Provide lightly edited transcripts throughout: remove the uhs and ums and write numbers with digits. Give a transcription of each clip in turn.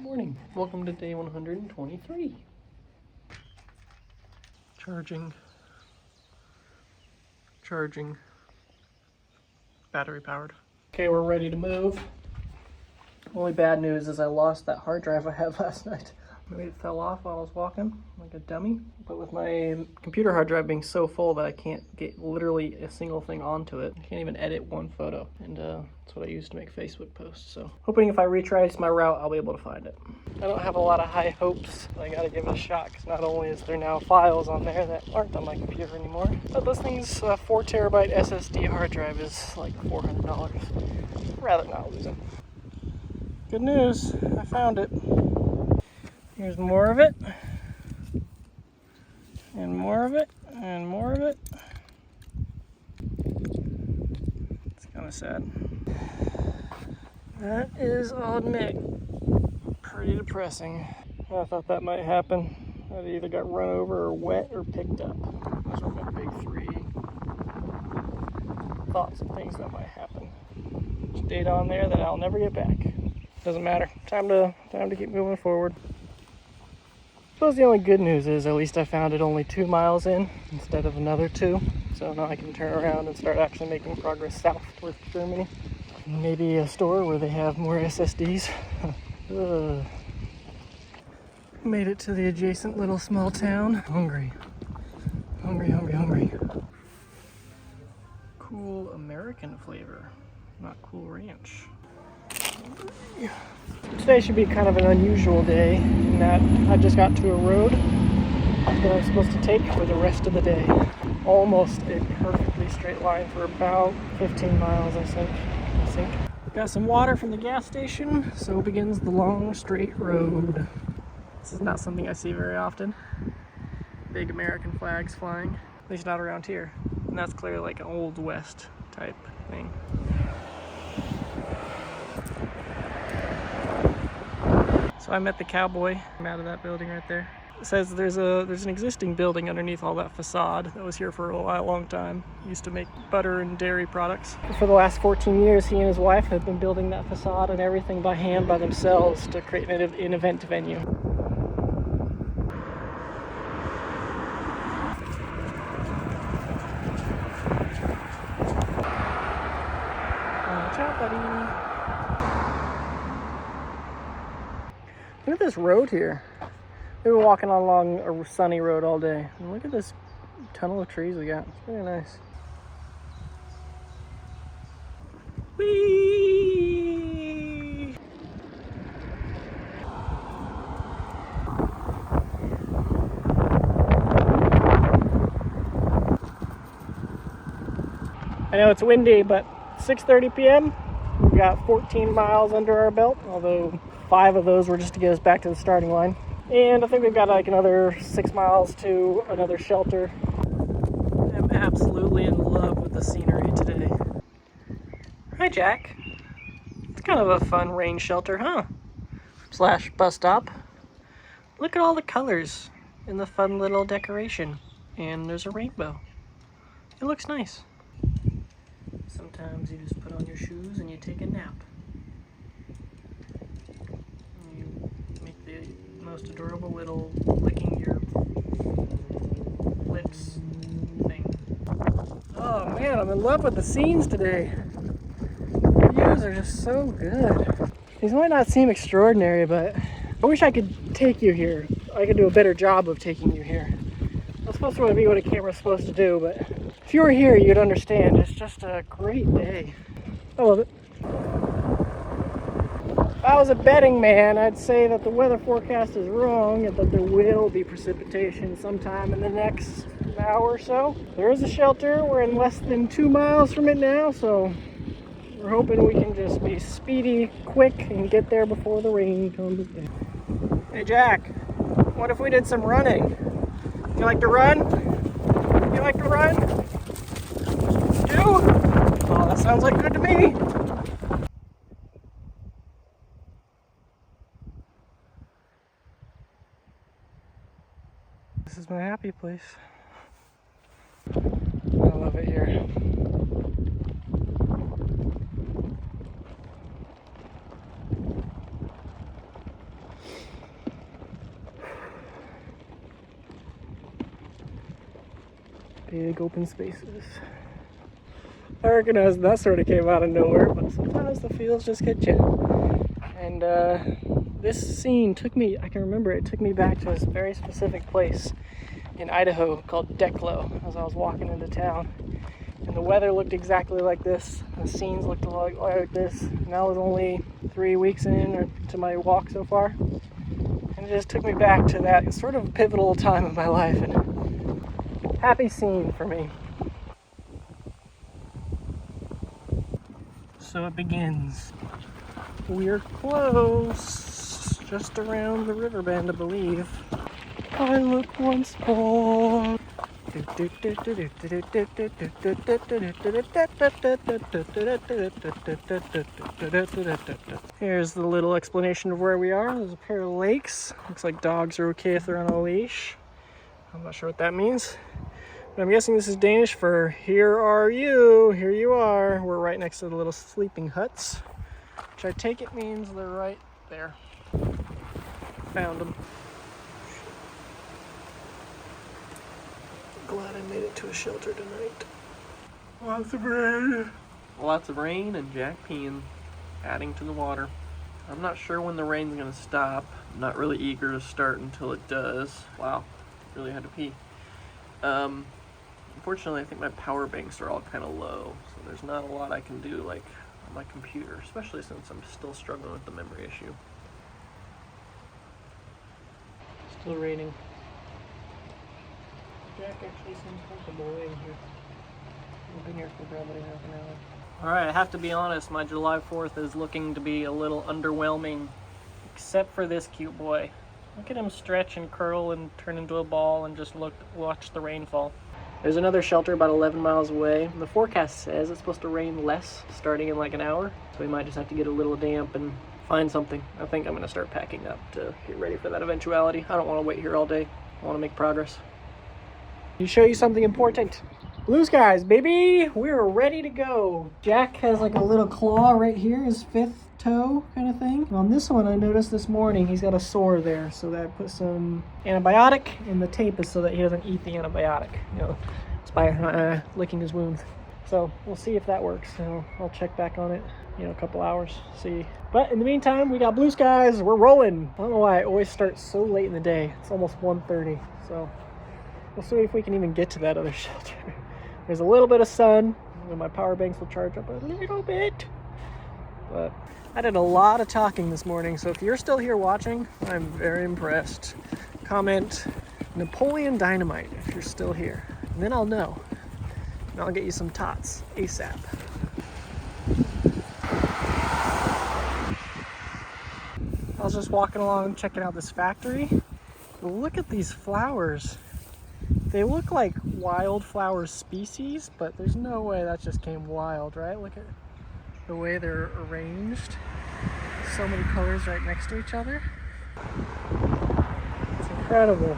Morning. Welcome to day 123. Charging. Battery powered. Okay, we're ready to move. Only bad news is I lost that hard drive I had last night. Maybe it fell off while I was walking, like a dummy. But with my computer hard drive being so full that I can't get literally a single thing onto it, I can't even edit one photo. And that's what I use to make Facebook posts. So hoping if I retrace my route, I'll be able to find it. I don't have a lot of high hopes, but I gotta give it a shot, because not only is there now files on there that aren't on my computer anymore, but this thing's 4 terabyte SSD hard drive is like $400. I'd rather not lose it. Good news, I found it. Here's more of it, and more of it, and more of it. It's kind of sad. That is, I'll admit, pretty depressing. I thought that might happen. That either got run over or wet or picked up. Those are my big 3 thoughts of things that might happen. There's data on there that I'll never get back. Doesn't matter. Time to keep moving forward. I suppose the only good news is at least I found it only 2 miles in instead of another 2. So now I can turn around and start actually making progress south towards Germany. Maybe a store where they have more SSDs. Made it to the adjacent little small town. Hungry. Hungry. Cool American flavor, not Cool Ranch. Today should be kind of an unusual day in that I just got to a road that I'm supposed to take for the rest of the day. Almost a perfectly straight line for about 15 miles, I think. Got some water from the gas station, so begins the long straight road. This is not something I see very often. Big American flags flying, at least not around here. And that's clearly like an Old West type thing. So I met the cowboy. I'm out of that building right there. It says there's an existing building underneath all that facade that was here for a long time. Used to make butter and dairy products. For the last 14 years, he and his wife have been building that facade and everything by hand by themselves to create an event venue. Watch out, buddy. Look at this road here. We were walking along a sunny road all day. And look at this tunnel of trees we got. It's really nice. Whee! I know it's windy, but 6:30 p.m. We've got 14 miles under our belt, although 5 of those were just to get us back to the starting line. And I think we've got like another 6 miles to another shelter. I'm absolutely in love with the scenery today. Hi, Jack. It's kind of a fun rain shelter, huh? / bus stop. Look at all the colors in the fun little decoration. And there's a rainbow. It looks nice. Sometimes you just put on your shoes and you take a nap. You make the most adorable little licking your lips thing. Oh man, I'm in love with the scenes today. The views are just so good. These might not seem extraordinary, but I wish I could take you here. I could do a better job of taking you here. That's supposed to be what a camera's supposed to do, but if you were here, you'd understand. It's just a great day. I love it. If I was a betting man, I'd say that the weather forecast is wrong and that there will be precipitation sometime in the next hour or so. There is a shelter. We're in less than 2 miles from it now, so we're hoping we can just be speedy, quick, and get there before the rain comes down. Hey, Jack, what if we did some running? You like to run? You like to run? You do? Oh, that sounds like good to me. This is my happy place. I love it here. Big open spaces. I recognize that sort of came out of nowhere, but sometimes the fields just get you. And this scene took me, I can remember it took me back to this very specific place in Idaho called Declo as I was walking into town. And the weather looked exactly like this. The scenes looked like this. And that was only 3 weeks in to my walk so far. And it just took me back to that sort of pivotal time of my life. And happy scene for me. So it begins. We're close. Just around the river bend, I believe. I look once more. Here's the little explanation of where we are. There's a pair of lakes. Looks like dogs are okay if they're on a leash. I'm not sure what that means. But I'm guessing this is Danish for here are you, here you are. We're right next to the little sleeping huts, which I take it means they're right there. Found them. Glad I made it to a shelter tonight. Lots of rain. Lots of rain and Jack peeing, adding to the water. I'm not sure when the rain's gonna stop. I'm not really eager to start until it does. Wow, really had to pee. Unfortunately, I think my power banks are all kind of low, so there's not a lot I can do like on my computer, especially since I'm still struggling with the memory issue. Still raining. Jack actually seems comfortable laying here. We've been here for probably half an hour. Alright, I have to be honest, my July 4th is looking to be a little underwhelming, except for this cute boy. Look at him stretch and curl and turn into a ball and just watch the rainfall. There's another shelter about 11 miles away. The forecast says it's supposed to rain less starting in like an hour, so we might just have to get a little damp and find something. I think I'm going to start packing up to get ready for that eventuality. I don't want to wait here all day. I want to make progress. Let me show you something important. Blue skies, baby! We're ready to go. Jack has like a little claw right here, his fifth toe kind of thing. On this one, I noticed this morning he's got a sore there, so that I put some antibiotic, and the tape is so that he doesn't eat the antibiotic. You know, it's by licking his wound. So we'll see if that works. So I'll check back on it, you know, a couple hours, see. But in the meantime, we got blue skies. We're rolling. I don't know why I always start so late in the day. It's almost 1:30, so we'll see if we can even get to that other shelter. There's a little bit of sun, and my power banks will charge up a little bit. But I did a lot of talking this morning, so if you're still here watching, I'm very impressed. Comment Napoleon Dynamite if you're still here, and then I'll know. And I'll get you some tots ASAP. I was just walking along checking out this factory. Look at these flowers. They look like wildflower species, but there's no way that just came wild, right? Look at the way they're arranged. So many colors right next to each other. It's incredible.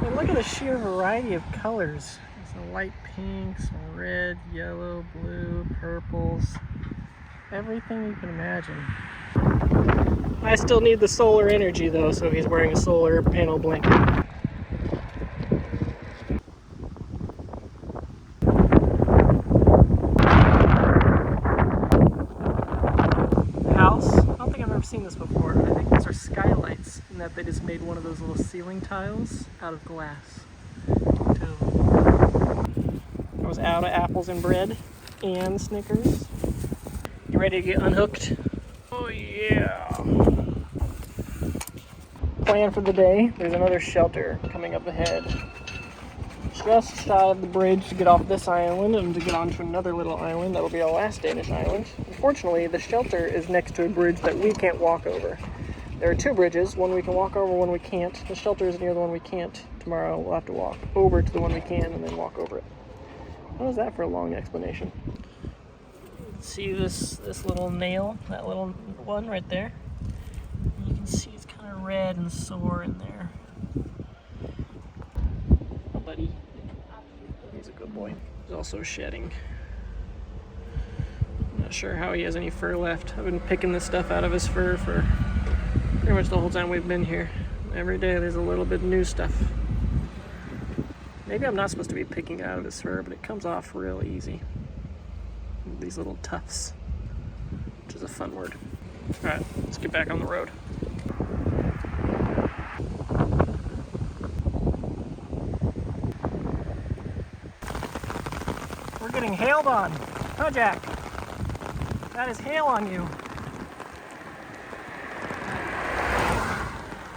And look at the sheer variety of colors. Some light pink, some red, yellow, blue, purples. Everything you can imagine. I still need the solar energy though, so he's wearing a solar panel blanket. House. I don't think I've ever seen this before. I think these are skylights, in that they just made one of those little ceiling tiles out of glass. I was out of apples and bread and Snickers. You ready to get unhooked? Oh yeah! Plan for the day. There's another shelter coming up ahead. Just shy of the bridge to get off this island and to get onto another little island. That'll be our last Danish island. Unfortunately, the shelter is next to a bridge that we can't walk over. There are two bridges, one we can walk over, one we can't. The shelter is near the one we can't. Tomorrow we'll have to walk over to the one we can and then walk over it. What was that for a long explanation? See this little nail, that little one right there? You can see it's kind of red and sore in there. Oh, buddy. He's a good boy. He's also shedding. I'm not sure how he has any fur left. I've been picking this stuff out of his fur for pretty much the whole time we've been here. Every day there's a little bit of new stuff. Maybe I'm not supposed to be picking it out of his fur, but it comes off real easy. These little tufts, which is a fun word. All right, let's get back on the road. We're getting hailed on. Huh, Jack? That is hail on you.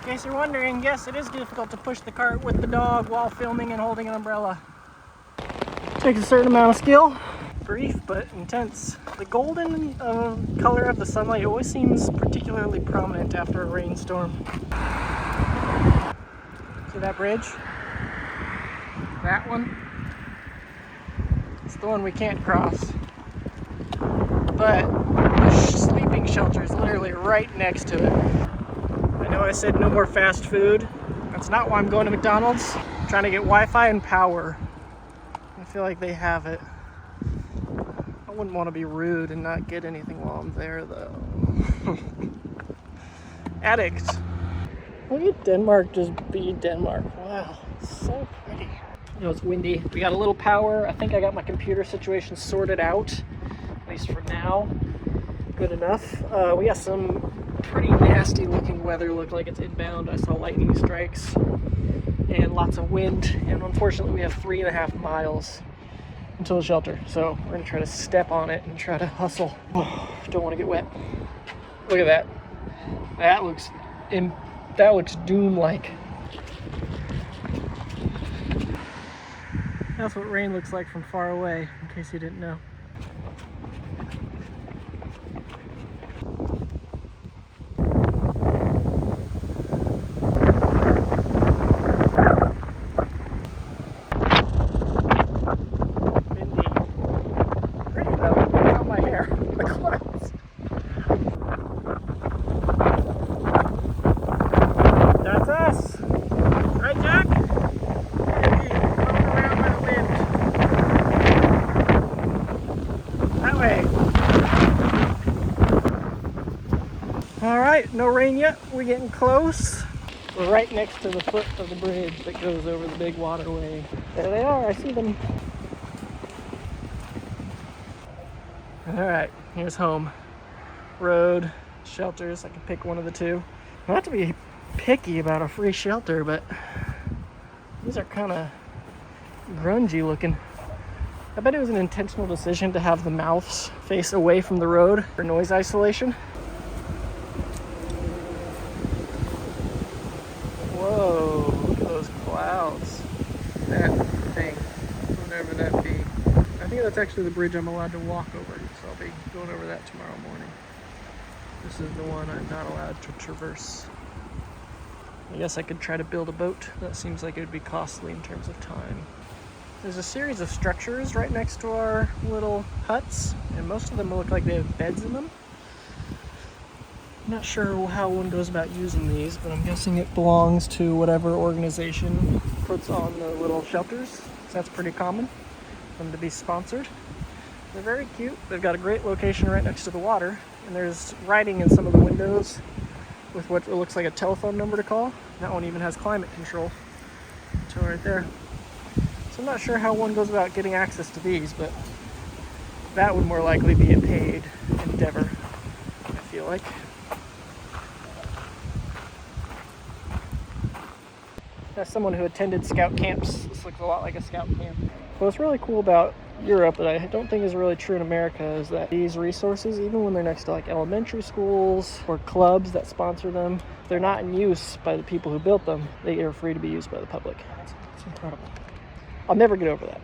In case you're wondering, yes, it is difficult to push the cart with the dog while filming and holding an umbrella. Takes a certain amount of skill. Brief but intense. The golden color of the sunlight always seems particularly prominent after a rainstorm. See that bridge? That one? It's the one we can't cross. But the sleeping shelter is literally right next to it. I know I said no more fast food. That's not why I'm going to McDonald's. I'm trying to get Wi-Fi and power. I feel like they have it. I wouldn't want to be rude and not get anything while I'm there, though. Addict. Look at Denmark just be Denmark. Wow, so pretty. You know, it's windy. We got a little power. I think I got my computer situation sorted out, at least for now. Good enough. We got some pretty nasty looking weather. Looked like it's inbound. I saw lightning strikes and lots of wind. And unfortunately, we have 3.5 miles until the shelter. So we're gonna try to step on it and try to hustle. Oh, don't want to get wet. Look at that. That looks doom-like. That's what rain looks like from far away, in case you didn't know. Windy. Pretty though. Look at my hair. The clouds. That's us. Right, Jack? Windy. Floating around by the wind. That way. All right, no rain yet. We're getting close. We're right next to the foot of the bridge that goes over the big waterway. There they are, I see them. All right, here's home. Road, shelters, I can pick one of the two. Not to be picky about a free shelter, but these are kind of grungy looking. I bet it was an intentional decision to have the mouths face away from the road for noise isolation. Whoa, look at those clouds. That thing, whatever that be. I think that's actually the bridge I'm allowed to walk over, so I'll be going over that tomorrow morning. This is the one I'm not allowed to traverse. I guess I could try to build a boat. That seems like it would be costly in terms of time. There's a series of structures right next to our little huts, and most of them look like they have beds in them. I'm not sure how one goes about using these, but I'm guessing it belongs to whatever organization puts on the little shelters. That's pretty common for them to be sponsored. They're very cute. They've got a great location right next to the water, and there's writing in some of the windows with what looks like a telephone number to call. That one even has climate control. So right there. So I'm not sure how one goes about getting access to these, but that would more likely be a paid endeavor, I feel like. As someone who attended scout camps, this looks a lot like a scout camp. What's really cool about Europe that I don't think is really true in America is that these resources, even when they're next to like elementary schools or clubs that sponsor them, they're not in use by the people who built them. They are free to be used by the public. It's incredible. I'll never get over that.